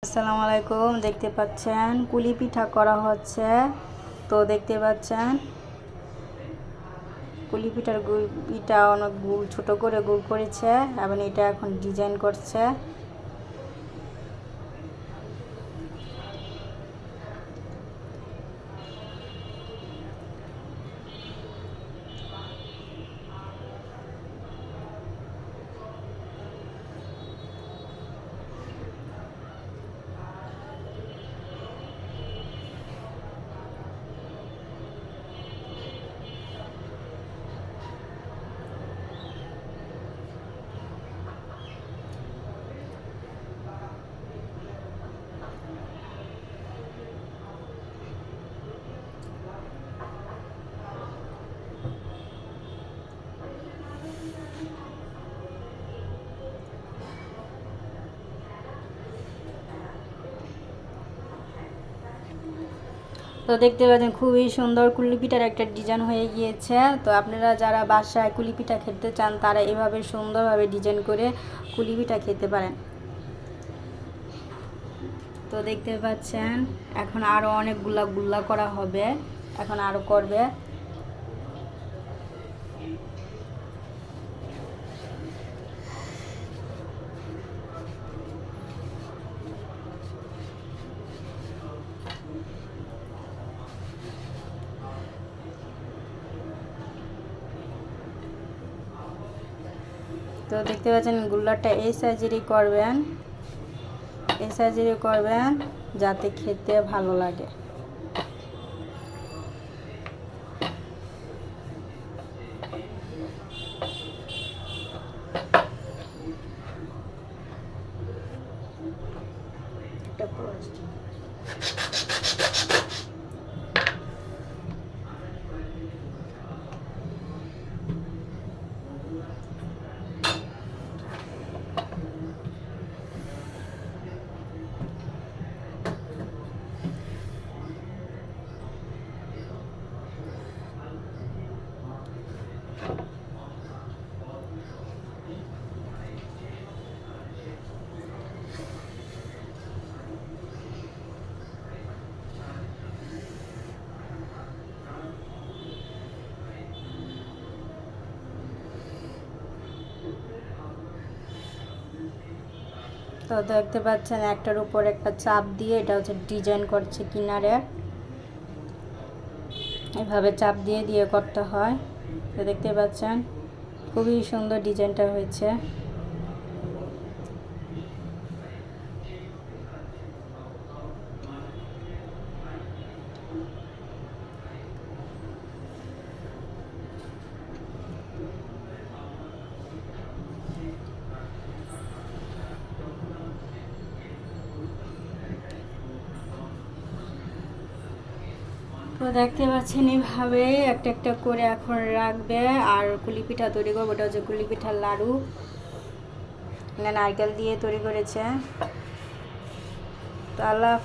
আসসালামু আলাইকুম। দেখতে পাচ্ছেন কুলি পিঠা করা হচ্ছে। তো দেখতে পাচ্ছেন কুলি পিঠার পিঠা অনেক গুল ছোট করে গুল করেছে এবং এটা এখন ডিজাইন করছে। তো দেখতে পাচ্ছেন খুবই সুন্দর কুলি পিঠার একটা ডিজাইন হয়ে গিয়েছে। তো আপনারা যারা বাসায় কুলি পিঠা খেতে চান তারা এভাবে সুন্দরভাবে ডিজাইন করে কুলি পিঠা খেতে পারেন। তো দেখতে পাচ্ছেন এখন আরও অনেকগুলা গুল্লা করা হবে, এখন আরও করবে। তো দেখতে পাচ্ছেন গুল্লাটা এই সাইজেরই করবেন, এই সাইজেরই করবেন যাতে খেতে ভালো লাগে। তো দেখতে পাচ্ছেন একটার উপর একটা চাপ দিয়ে এটা হচ্ছে ডিজাইন করছে কিনারে, এভাবে চাপ দিয়ে দিয়ে করতে হয়। তো দেখতে পাচ্ছেন খুবই সুন্দর ডিজাইনটা হয়েছে। তো দেখতে পাচ্ছেন এইভাবে একটা একটা করে এখন রাখবে আর কুলি পিঠা তৈরি করবো। ওটা হচ্ছে কুলি পিঠার লাড়ু, নারকেল দিয়ে তৈরি করেছে। তো আল্লাহ।